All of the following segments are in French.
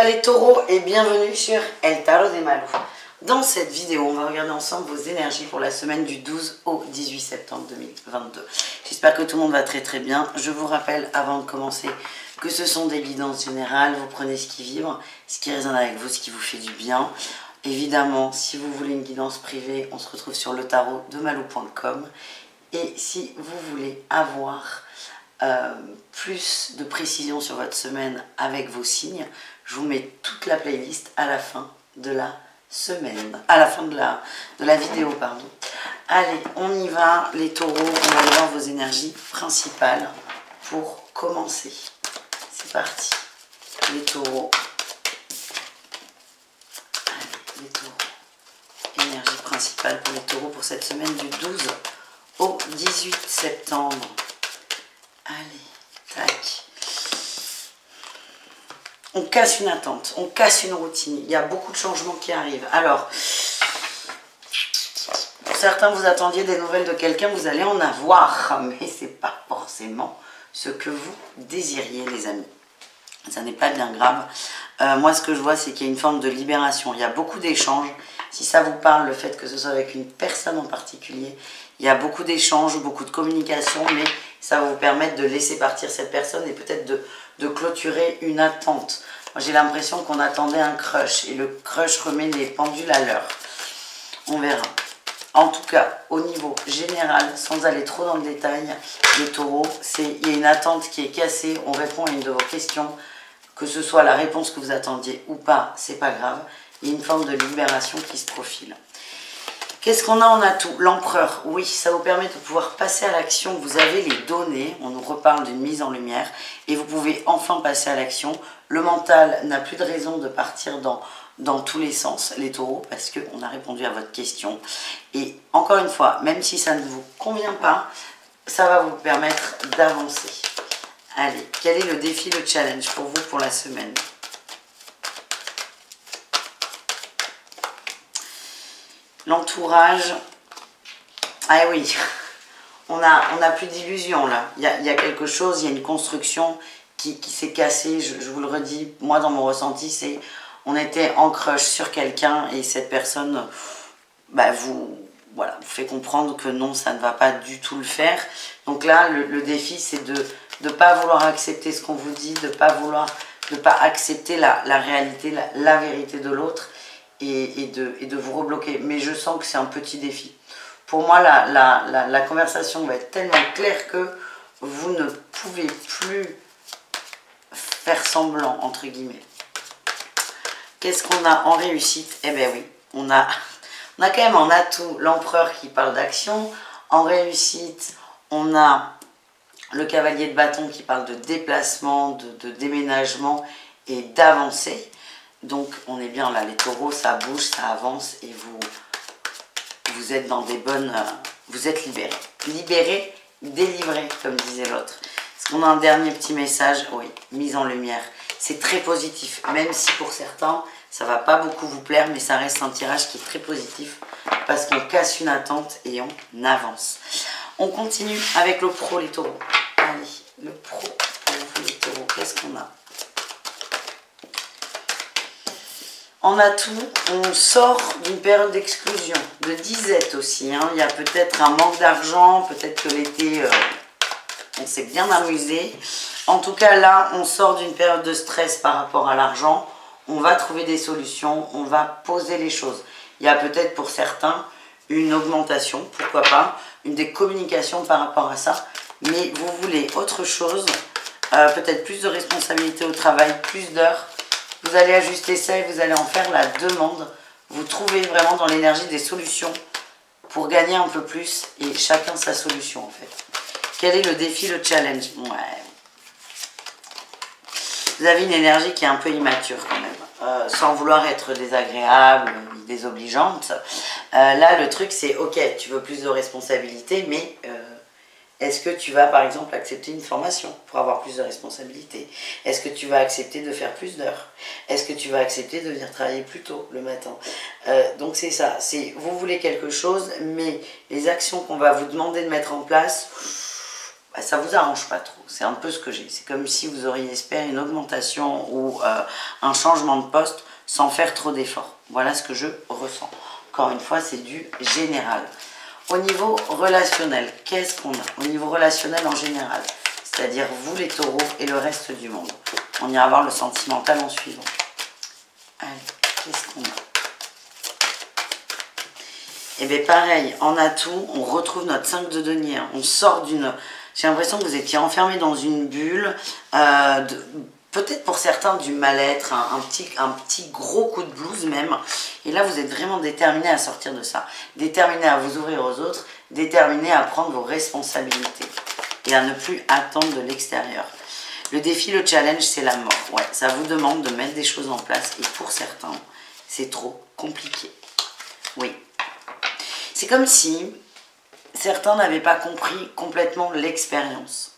Hola les taureaux et bienvenue sur El Tarot de Malou. Dans cette vidéo, on va regarder ensemble vos énergies pour la semaine du 12 au 18 septembre 2022. J'espère que tout le monde va très bien. Je vous rappelle avant de commencer que ce sont des guidances générales. Vous prenez ce qui vibre, ce qui résonne avec vous, ce qui vous fait du bien. Évidemment, si vous voulez une guidance privée, on se retrouve sur letarotdemalou.com. Et si vous voulez avoir plus de précision sur votre semaine avec vos signes, je vous mets toute la playlist à la fin de la semaine, à la fin de la vidéo, pardon. Allez, on y va les taureaux, on va aller voir vos énergies principales pour commencer. C'est parti, les taureaux. Allez, les taureaux. Énergie principale pour les taureaux pour cette semaine du 12 au 18 septembre. Allez, tac. On casse une attente, on casse une routine. Il y a beaucoup de changements qui arrivent. Alors, pour certains, vous attendiez des nouvelles de quelqu'un, vous allez en avoir. Mais ce n'est pas forcément ce que vous désiriez, les amis. Ça n'est pas bien grave. Moi, ce que je vois, c'est qu'il y a une forme de libération. Il y a beaucoup d'échanges. Si ça vous parle, le fait que ce soit avec une personne en particulier, il y a beaucoup d'échanges, beaucoup de communication, mais ça va vous permettre de laisser partir cette personne et peut-être de clôturer une attente. Moi, j'ai l'impression qu'on attendait un crush et le crush remet les pendules à l'heure. On verra. En tout cas, au niveau général, sans aller trop dans le détail, les taureaux, il y a une attente qui est cassée, on répond à une de vos questions, que ce soit la réponse que vous attendiez ou pas, c'est pas grave. Il y a une forme de libération qui se profile. Qu'est-ce qu'on a en atout? L'empereur, oui, ça vous permet de pouvoir passer à l'action. Vous avez les données, on nous reparle d'une mise en lumière et vous pouvez enfin passer à l'action. Le mental n'a plus de raison de partir dans tous les sens, les taureaux, parce qu'on a répondu à votre question. Et encore une fois, même si ça ne vous convient pas, ça va vous permettre d'avancer. Allez, quel est le défi, le challenge pour vous pour la semaine ? L'entourage, ah oui, on a plus d'illusions là. Il y a quelque chose, il y a une construction qui s'est cassée. Je vous le redis, moi dans mon ressenti, c'est on était en crush sur quelqu'un et cette personne vous fait comprendre que non, ça ne va pas du tout le faire. Donc là, le défi, c'est de ne pas vouloir accepter ce qu'on vous dit, de ne pas accepter la réalité, la vérité de l'autre. Et de vous rebloquer. Mais je sens que c'est un petit défi. Pour moi, la conversation va être tellement claire que vous ne pouvez plus faire semblant, entre guillemets. Qu'est-ce qu'on a en réussite? Eh bien oui, on a quand même en atout l'empereur qui parle d'action. En réussite, on a le cavalier de bâton qui parle de déplacement, de déménagement et d'avancée. Donc on est bien là, les taureaux, ça bouge, ça avance et vous êtes dans des bonnes... vous êtes libérés. Libérés, délivrés, comme disait l'autre. Est-ce qu'on a un dernier petit message? Oui, mise en lumière. C'est très positif, même si pour certains, ça ne va pas beaucoup vous plaire, mais ça reste un tirage qui est très positif parce qu'on casse une attente et on avance. On continue avec le pro, les taureaux. Allez, le pro, pour vous les taureaux, qu'est-ce qu'on a? En atout, on sort d'une période d'exclusion, de disette aussi. Il y a peut-être un manque d'argent, peut-être que l'été, on s'est bien amusé. En tout cas, là, on sort d'une période de stress par rapport à l'argent. On va trouver des solutions, on va poser les choses. Il y a peut-être pour certains une augmentation, pourquoi pas, des communications par rapport à ça. Mais vous voulez autre chose, peut-être plus de responsabilité au travail, plus d'heures. Vous allez ajuster ça et vous allez en faire la demande. Vous trouvez vraiment dans l'énergie des solutions pour gagner un peu plus et chacun sa solution en fait. Quel est le défi, le challenge? Ouais. Vous avez une énergie qui est un peu immature quand même, sans vouloir être désagréable, désobligeante. Là, le truc c'est, ok, tu veux plus de responsabilités, mais... est-ce que tu vas, par exemple, accepter une formation pour avoir plus de responsabilités? Est-ce que tu vas accepter de faire plus d'heures? Est-ce que tu vas accepter de venir travailler plus tôt le matin? Donc c'est ça, vous voulez quelque chose, mais les actions qu'on va vous demander de mettre en place, bah, ça vous arrange pas trop. C'est un peu ce que j'ai. C'est comme si vous auriez espéré une augmentation ou un changement de poste sans faire trop d'efforts. Voilà ce que je ressens. Encore une fois, c'est du général. Au niveau relationnel, qu'est-ce qu'on a? Au niveau relationnel en général, c'est-à-dire vous les taureaux et le reste du monde. On ira voir le sentimental en suivant. Allez, qu'est-ce qu'on a? Et bien pareil, en atout, on retrouve notre 5 de denier. On sort d'une... J'ai l'impression que vous étiez enfermé dans une bulle, peut-être pour certains du mal-être, un petit gros coup de blues même. Et là, vous êtes vraiment déterminé à sortir de ça. Déterminé à vous ouvrir aux autres, déterminé à prendre vos responsabilités et à ne plus attendre de l'extérieur. Le défi, le challenge, c'est la mort. Ouais, ça vous demande de mettre des choses en place et pour certains, c'est trop compliqué. Oui. C'est comme si certains n'avaient pas compris complètement l'expérience.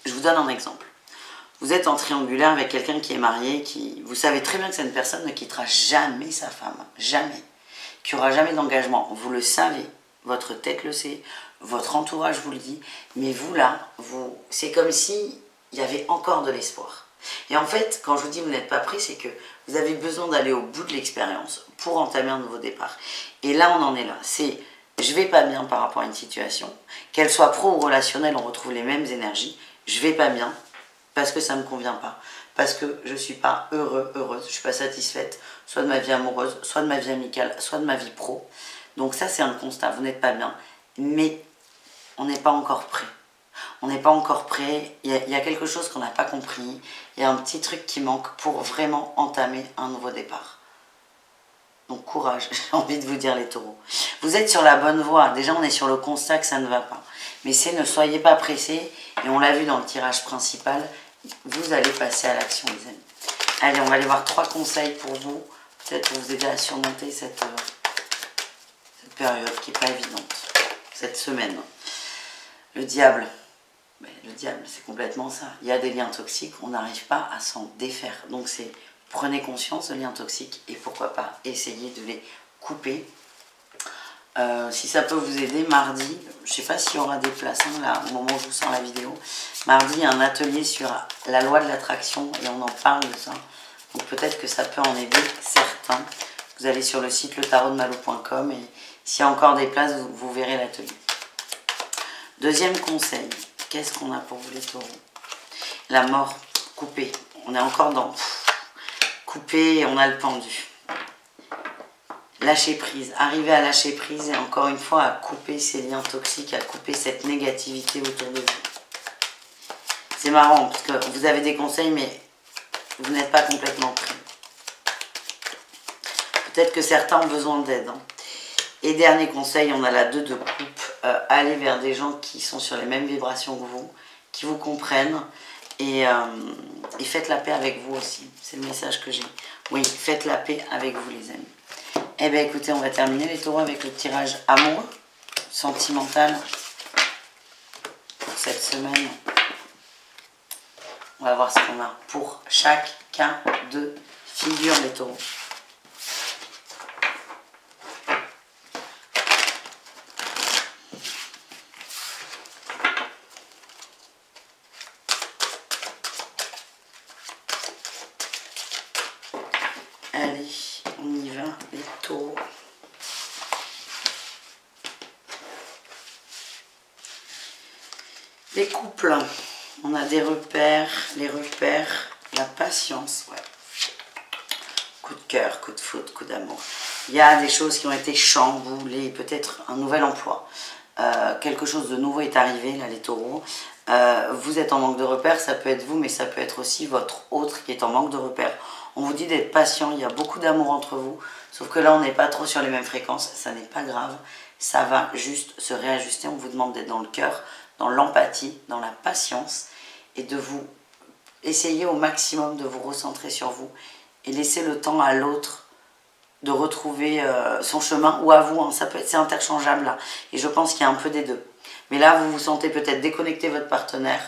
Je vous donne un exemple. Vous êtes en triangulaire avec quelqu'un qui est marié, vous savez très bien que cette personne ne quittera jamais sa femme, jamais, qu'il n'y aura jamais d'engagement. Vous le savez, votre tête le sait, votre entourage vous le dit, mais vous là, c'est comme si il y avait encore de l'espoir. Et en fait, quand je vous dis vous n'êtes pas pris, c'est que vous avez besoin d'aller au bout de l'expérience pour entamer un nouveau départ. Et là, on en est là. C'est je vais pas bien par rapport à une situation, qu'elle soit pro ou relationnelle, on retrouve les mêmes énergies. Je vais pas bien parce que ça me convient pas, parce que je suis pas heureuse, je suis pas satisfaite, soit de ma vie amoureuse, soit de ma vie amicale, soit de ma vie pro. Donc ça, c'est un constat. Vous n'êtes pas bien, mais on n'est pas encore prêt. On n'est pas encore prêt, il y a quelque chose qu'on n'a pas compris, il y a un petit truc qui manque pour vraiment entamer un nouveau départ. Donc courage, j'ai envie de vous dire les taureaux. Vous êtes sur la bonne voie, déjà on est sur le constat que ça ne va pas. Mais c'est ne soyez pas pressés, et on l'a vu dans le tirage principal, vous allez passer à l'action les amis. Allez, on va aller voir 3 conseils pour vous, peut-être pour vous aider à surmonter cette période qui n'est pas évidente, cette semaine. Le diable. Le diable, c'est complètement ça. Il y a des liens toxiques, on n'arrive pas à s'en défaire. Donc c'est prenez conscience de liens toxiques et pourquoi pas essayer de les couper. Si ça peut vous aider, mardi, je ne sais pas s'il y aura des places là, au moment où je vous sors la vidéo. Mardi, il y a un atelier sur la loi de l'attraction et on en parle de ça. Donc peut-être que ça peut en aider certains. Vous allez sur le site letarotdemalou.com et s'il y a encore des places, vous verrez l'atelier. Deuxième conseil. Qu'est-ce qu'on a pour vous les taureaux? La mort, coupée. On est encore dans coupé, on a le pendu. Lâcher prise, arriver à lâcher prise et encore une fois à couper ces liens toxiques, à couper cette négativité autour de vous. C'est marrant parce que vous avez des conseils mais vous n'êtes pas complètement prêts. Peut-être que certains ont besoin d'aide. Et dernier conseil, on a la 2 de coupe. Allez vers des gens qui sont sur les mêmes vibrations que vous, qui vous comprennent et faites la paix avec vous aussi. C'est le message que j'ai. Oui, faites la paix avec vous les amis. Eh bien écoutez, on va terminer les taureaux avec le tirage amoureux, sentimental pour cette semaine. On va voir ce qu'on a pour chaque cas de figure les taureaux. Allez, on y va, les taureaux. Les couples, on a des repères, les repères, la patience, ouais. Coup de cœur, coup de foudre, coup d'amour. Il y a des choses qui ont été chamboulées, peut-être un nouvel emploi. Quelque chose de nouveau est arrivé, là, les taureaux. Vous êtes en manque de repères, ça peut être vous, mais ça peut être aussi votre autre qui est en manque de repères. On vous dit d'être patient, il y a beaucoup d'amour entre vous, sauf que là, on n'est pas trop sur les mêmes fréquences, ça n'est pas grave, ça va juste se réajuster. On vous demande d'être dans le cœur, dans l'empathie, dans la patience, et de vous essayer au maximum de vous recentrer sur vous, et laisser le temps à l'autre de retrouver son chemin, ou à vous, hein, c'est interchangeable là, et je pense qu'il y a un peu des deux. Mais là, vous vous sentez peut-être déconnecter votre partenaire,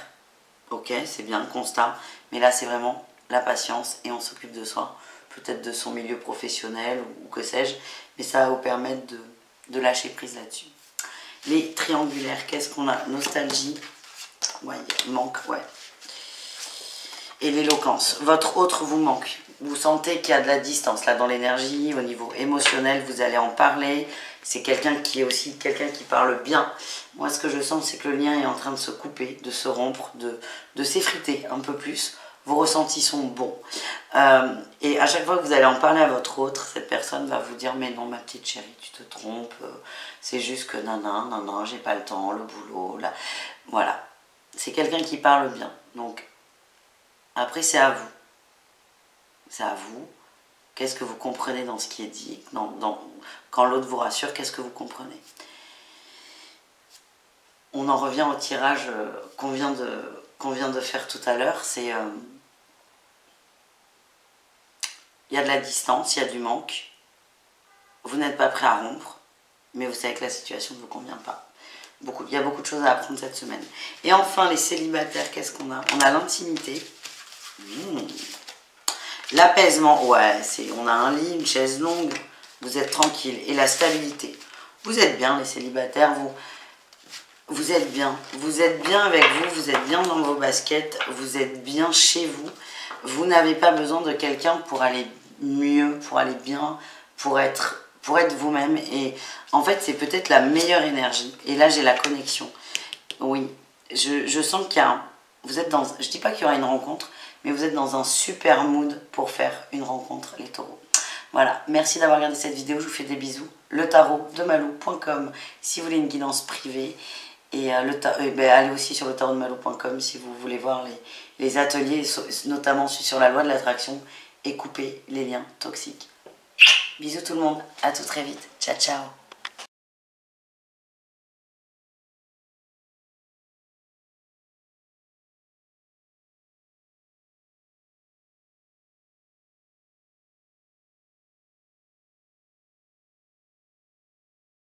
ok, c'est bien le constat, mais là, c'est vraiment la patience et on s'occupe de soi, peut-être de son milieu professionnel ou que sais-je, mais ça va vous permettre de lâcher prise là-dessus. Les triangulaires, qu'est-ce qu'on a? Nostalgie. Ouais, manque, ouais. Et l'éloquence. Votre autre vous manque. Vous sentez qu'il y a de la distance là dans l'énergie, au niveau émotionnel, vous allez en parler. C'est quelqu'un qui est aussi quelqu'un qui parle bien. Moi, ce que je sens, c'est que le lien est en train de se couper, de se rompre, de s'effriter un peu plus. Vos ressentis sont bons. Et à chaque fois que vous allez en parler à votre autre, cette personne va vous dire « Mais non, ma petite chérie, tu te trompes. C'est juste que non, j'ai pas le temps, le boulot. Là. » Voilà. C'est quelqu'un qui parle bien. Donc, après, c'est à vous. C'est à vous. Qu'est-ce que vous comprenez dans ce qui est dit? Quand l'autre vous rassure, qu'est-ce que vous comprenez? On en revient au tirage qu'on vient de faire tout à l'heure. C'est il y a de la distance, il y a du manque. Vous n'êtes pas prêt à rompre, mais vous savez que la situation ne vous convient pas. Il y a beaucoup de choses à apprendre cette semaine. Et enfin, les célibataires, qu'est-ce qu'on a? On a l'intimité. L'apaisement, ouais, on a un lit, une chaise longue, vous êtes tranquille. Et la stabilité. Vous êtes bien, les célibataires, vous êtes bien. Vous êtes bien avec vous, vous êtes bien dans vos baskets, vous êtes bien chez vous. Vous n'avez pas besoin de quelqu'un pour aller mieux, pour aller bien, pour être vous-même. Et en fait, c'est peut-être la meilleure énergie. Et là, j'ai la connexion. Oui, je sens qu'il y a... Vous êtes dans... Je ne dis pas qu'il y aura une rencontre, mais vous êtes dans un super mood pour faire une rencontre, les taureaux. Voilà, merci d'avoir regardé cette vidéo, je vous fais des bisous. Le tarot de Malou.com si vous voulez une guidance privée. Et allez aussi sur le tarot de Malou.com si vous voulez voir les ateliers, notamment sur la loi de l'attraction, et couper les liens toxiques. Bisous tout le monde, à tout très vite, ciao ciao.